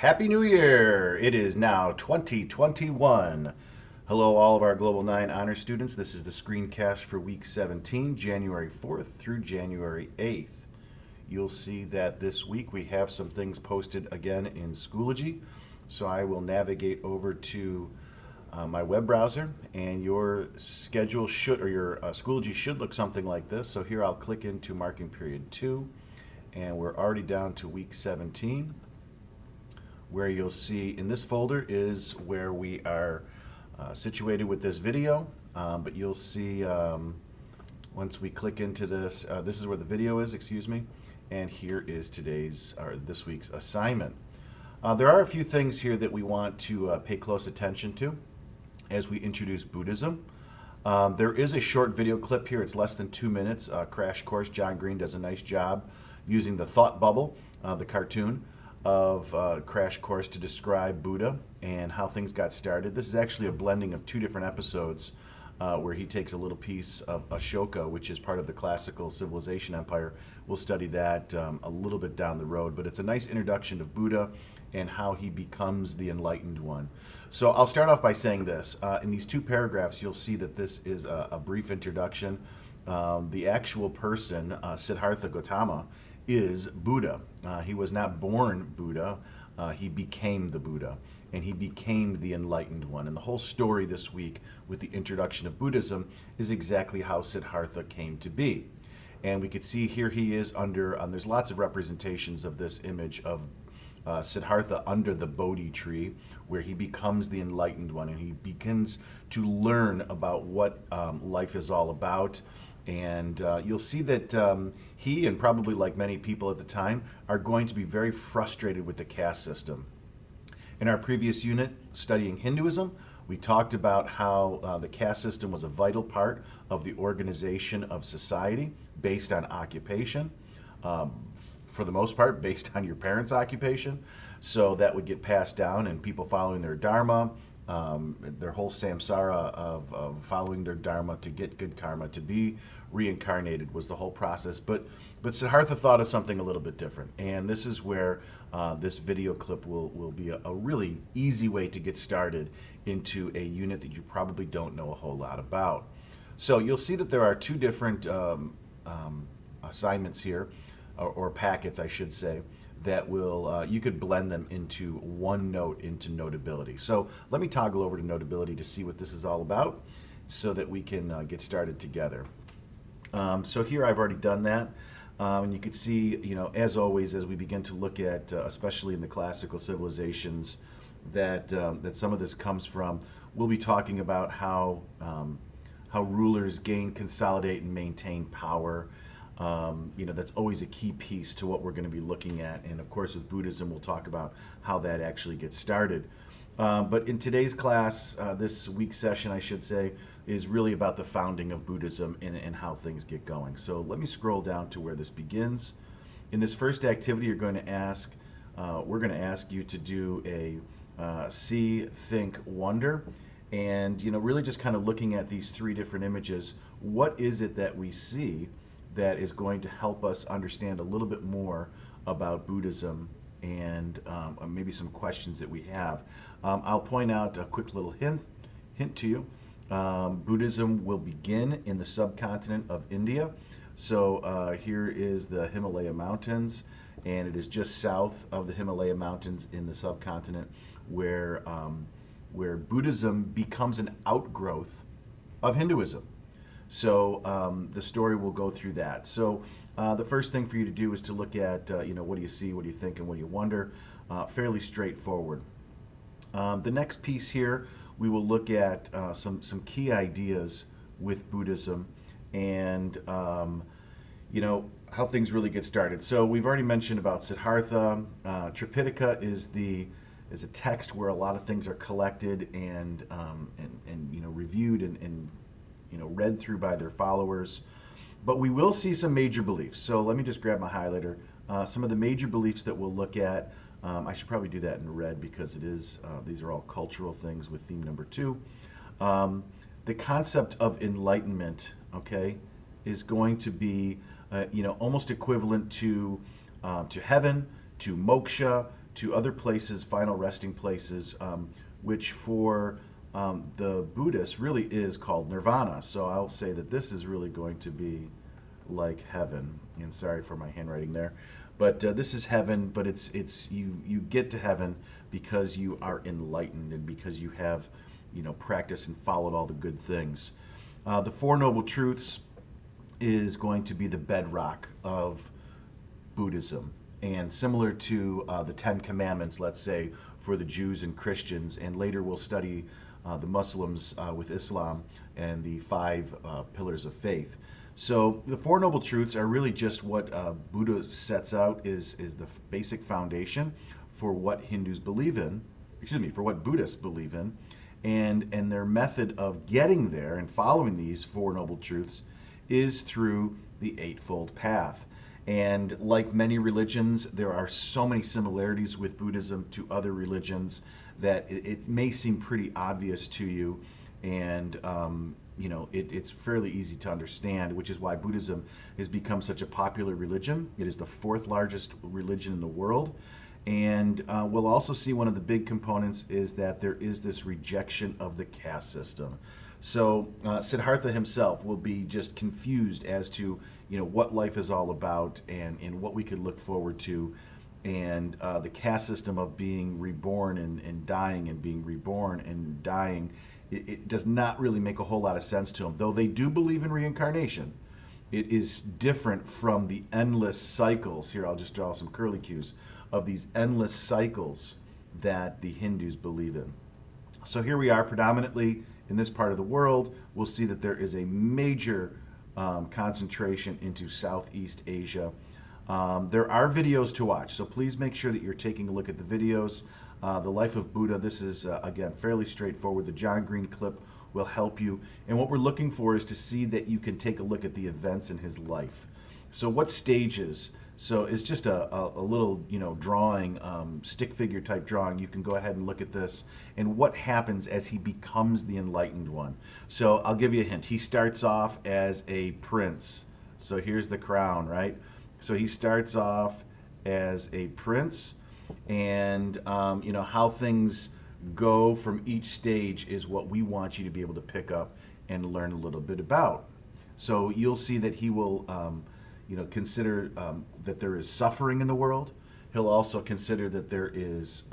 Happy New Year! It is now 2021. Hello, all of our Global 9 honor students. This is the Screencast for week 17, January 4th through January 8th. You'll see that this week we have some things posted again in Schoology. So I will navigate over to my web browser, and your schedule should, or your Schoology should look something like this. So here I'll click into marking period 2, and we're already down to week 17. Where you'll see in this folder is where we are situated with this video, but you'll see once we click into this, this is where the video is, excuse me, and here is this week's assignment. There are a few things here that we want to pay close attention to as we introduce Buddhism. There is a short video clip here. It's less than 2 minutes. Crash course. John Green does a nice job using the thought bubble, the cartoon, of Crash Course to describe Buddha and how things got started. This is actually a blending of 2 different episodes where he takes a little piece of Ashoka, which is part of the classical civilization empire. We'll study that a little bit down the road, but it's a nice introduction of Buddha and how he becomes the enlightened one. So I'll start off by saying this. In these 2 paragraphs, you'll see that this is a brief introduction. The actual person, Siddhartha Gautama, is Buddha. He was not born Buddha, he became the Buddha, and he became the enlightened one. And the whole story this week with the introduction of Buddhism is exactly how Siddhartha came to be. And we could see here he is under, there's lots of representations of this image of Siddhartha under the Bodhi tree, where he becomes the enlightened one, and he begins to learn about what life is all about. And you'll see that he, and probably like many people at the time, are going to be very frustrated with the caste system. In our previous unit, studying Hinduism, we talked about how the caste system was a vital part of the organization of society based on occupation, for the most part based on your parents' occupation. So that would get passed down, and people following their dharma, their whole samsara of following their dharma to get good karma, to be reincarnated, was the whole process. But Siddhartha thought of something a little bit different, and this is where this video clip will be a really easy way to get started into a unit that you probably don't know a whole lot about. So you'll see that there are 2 different assignments here, or packets, I should say, that will, you could blend them into one note into Notability. So let me toggle over to Notability to see what this is all about so that we can get started together. So here I've already done that. And you can see, as always, as we begin to look at, especially in the classical civilizations, that some of this comes from, we'll be talking about how rulers gain, consolidate, and maintain power. That's always a key piece to what we're going to be looking at. And of course, with Buddhism, we'll talk about how that actually gets started. But in today's class, this week's session, I should say, is really about the founding of Buddhism and how things get going. So let me scroll down to where this begins. In this first activity, we're going to ask you to do a see, think, wonder. And, really just kind of looking at these 3 different images, what is it that we see that is going to help us understand a little bit more about Buddhism and maybe some questions that we have. I'll point out a quick little hint to you. Buddhism will begin in the subcontinent of India. So here is the Himalaya Mountains, and it is just south of the Himalaya Mountains in the subcontinent where Buddhism becomes an outgrowth of Hinduism. So the story will go through that. So the first thing for you to do is to look at, what do you see, what do you think, and what do you wonder? Fairly straightforward. The next piece here, we will look at some key ideas with Buddhism and, how things really get started. So we've already mentioned about Siddhartha. Tripitaka is a text where a lot of things are collected and reviewed and read through by their followers. But we will see some major beliefs. So let me just grab my highlighter. Some of the major beliefs that we'll look at, I should probably do that in red because it is, these are all cultural things with theme number 2. The concept of enlightenment, okay, is going to be, almost equivalent to heaven, to moksha, to other places, final resting places, which for the Buddhists really is called nirvana. So I'll say that this is really going to be like heaven. And sorry for my handwriting there, but this is heaven. But it's you get to heaven because you are enlightened and because you have practiced and followed all the good things. The Four Noble Truths is going to be the bedrock of Buddhism, and similar to the Ten Commandments, let's say, for the Jews and Christians, and later we'll study the Muslims with Islam and the five pillars of faith. So the Four Noble Truths are really just what Buddha sets out is the basic foundation for what Hindus believe in, for what Buddhists believe in, and their method of getting there and following these Four Noble Truths is through the Eightfold Path. And like many religions, there are so many similarities with Buddhism to other religions that it may seem pretty obvious to you, and it's fairly easy to understand, which is why Buddhism has become such a popular religion. It is the fourth largest religion in the world. And we'll also see one of the big components is that there is this rejection of the caste system. So Siddhartha himself will be just confused as to what life is all about and what we could look forward to, and the caste system of being reborn and dying and being reborn and dying. It does not really make a whole lot of sense to him, though they do believe in reincarnation. It is different from the endless cycles. Here, I'll just draw some curly cues of these endless cycles that the Hindus believe in. So here we are predominantly in this part of the world. We'll see that there is a major concentration into Southeast Asia. There are videos to watch, so please make sure that you're taking a look at the videos. The Life of Buddha, this is, again, fairly straightforward. The John Green clip will help you. And what we're looking for is to see that you can take a look at the events in his life. So what stages? So it's just a little, drawing, stick figure type drawing. You can go ahead and look at this. And what happens as he becomes the enlightened one. So I'll give you a hint. He starts off as a prince. So here's the crown, right? So he starts off as a prince. And, how things go from each stage is what we want you to be able to pick up and learn a little bit about. So you'll see that he will, consider that there is suffering in the world. He'll also consider that there is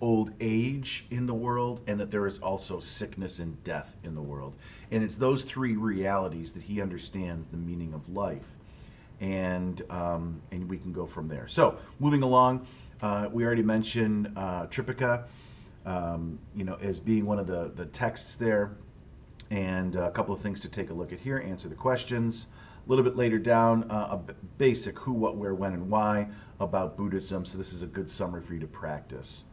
old age in the world, and that there is also sickness and death in the world. And it's those three realities that he understands the meaning of life. And we can go from there. So moving along, we already mentioned Tripika, as being one of the texts there, and a couple of things to take a look at here, answer the questions. A little bit later down, a basic who, what, where, when, and why about Buddhism. So this is a good summary for you to practice.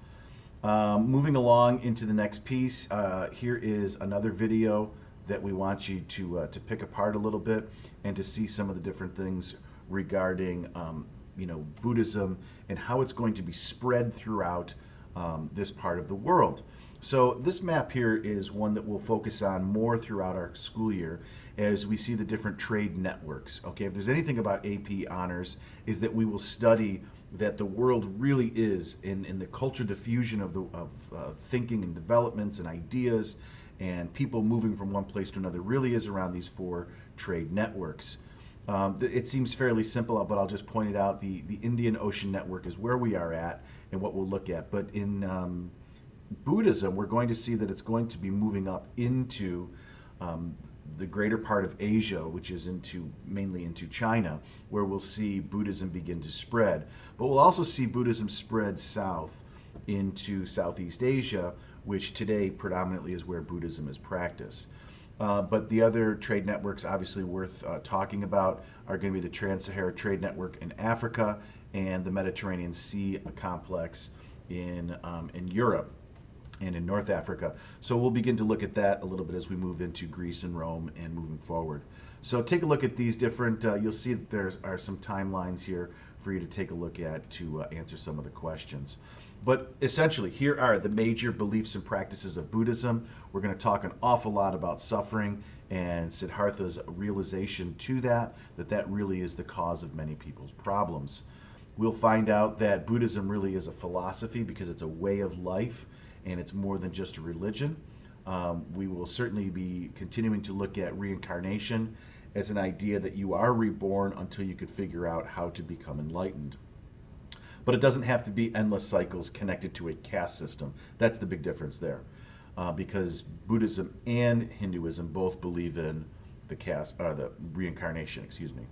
Moving along into the next piece, here is another video that we want you to pick apart a little bit and to see some of the different things regarding Buddhism and how it's going to be spread throughout this part of the world. So this map here is one that we'll focus on more throughout our school year as we see the different trade networks. Okay, if there's anything about AP Honors, is that we will study that the world really is in the culture diffusion of thinking and developments and ideas and people moving from one place to another really is around these four trade networks. It seems fairly simple, but I'll just point it out. The Indian Ocean Network is where we are at and what we'll look at. But in Buddhism, we're going to see that it's going to be moving up into the greater part of Asia, which is mainly into China, where we'll see Buddhism begin to spread. But we'll also see Buddhism spread south into Southeast Asia, which today predominantly is where Buddhism is practiced. But the other trade networks obviously worth talking about are going to be the Trans-Sahara Trade Network in Africa and the Mediterranean Sea complex in Europe and in North Africa. So we'll begin to look at that a little bit as we move into Greece and Rome and moving forward. So take a look at these different, you'll see that there are some timelines here for you to take a look at to answer some of the questions. But essentially, here are the major beliefs and practices of Buddhism. We're going to talk an awful lot about suffering and Siddhartha's realization to that really is the cause of many people's problems. We'll find out that Buddhism really is a philosophy because it's a way of life and it's more than just a religion. We will certainly be continuing to look at reincarnation as an idea that you are reborn until you could figure out how to become enlightened. But it doesn't have to be endless cycles connected to a caste system. That's the big difference there. Because Buddhism and Hinduism both believe in the reincarnation, excuse me.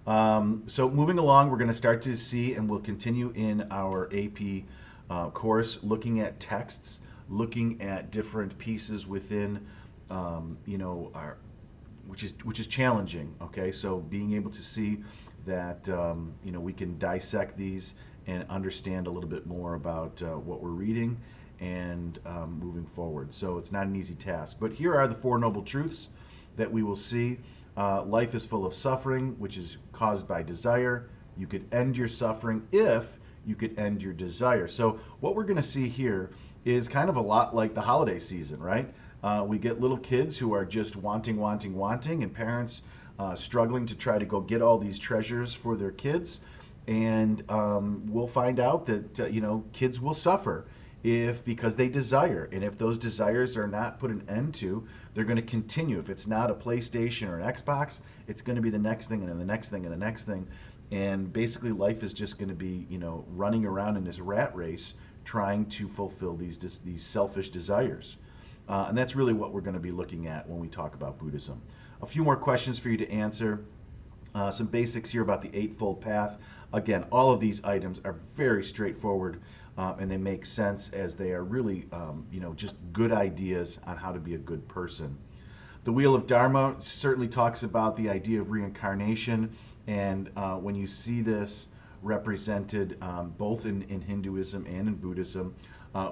So moving along, we're going to start to see, and we'll continue in our AP course, looking at texts, looking at different pieces within, which is challenging. Okay, so being able to see that we can dissect these and understand a little bit more about what we're reading and moving forward. So it's not an easy task. But here are the Four Noble Truths that we will see. Life is full of suffering, which is caused by desire. You could end your suffering if you could end your desire. So what we're going to see here is kind of a lot like the holiday season, right? We get little kids who are just wanting, and parents struggling to try to go get all these treasures for their kids. And we'll find out that, kids will suffer because they desire. And if those desires are not put an end to, they're going to continue. If it's not a PlayStation or an Xbox, it's going to be the next thing and then the next thing and the next thing. And basically life is just going to be, running around in this rat race trying to fulfill these selfish desires. And that's really what we're going to be looking at when we talk about Buddhism. A few more questions for you to answer. Some basics here about the Eightfold Path. Again, all of these items are very straightforward, and they make sense as they are really, just good ideas on how to be a good person. The Wheel of Dharma certainly talks about the idea of reincarnation, and when you see this represented both in Hinduism and in Buddhism,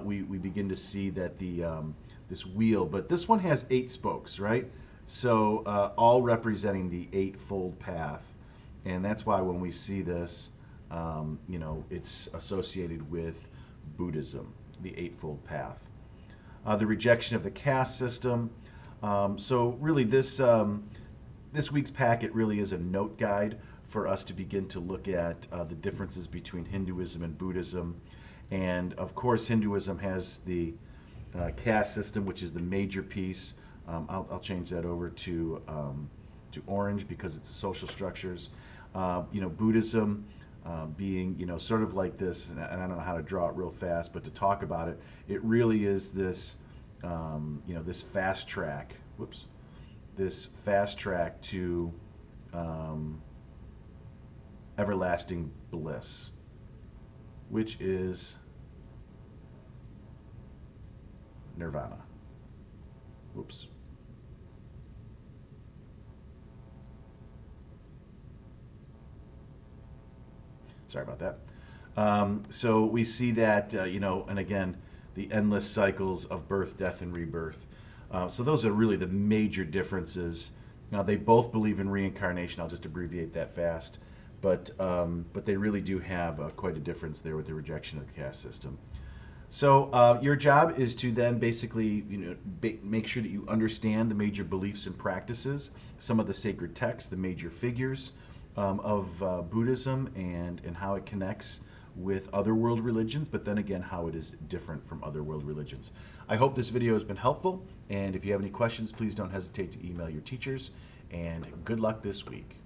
we begin to see that this wheel, but this one has 8 spokes, right? So all representing the Eightfold Path. And that's why when we see this, it's associated with Buddhism, the Eightfold Path. The rejection of the caste system. So really this week's packet really is a note guide for us to begin to look at the differences between Hinduism and Buddhism. And of course, Hinduism has the caste system, which is the major piece. I'll change that over to orange because it's the social structures. Buddhism being, sort of like this, and I don't know how to draw it real fast, but to talk about it, it really is this, this fast track. This fast track to everlasting bliss, which is nirvana. Sorry about that. So we see that, and again, the endless cycles of birth, death, and rebirth. So those are really the major differences. Now, they both believe in reincarnation. I'll just abbreviate that fast. But they really do have quite a difference there with the rejection of the caste system. So your job is to then basically, make sure that you understand the major beliefs and practices, some of the sacred texts, the major figures of Buddhism, and how it connects with other world religions, but then again, how it is different from other world religions. I hope this video has been helpful, and if you have any questions, please don't hesitate to email your teachers, and good luck this week.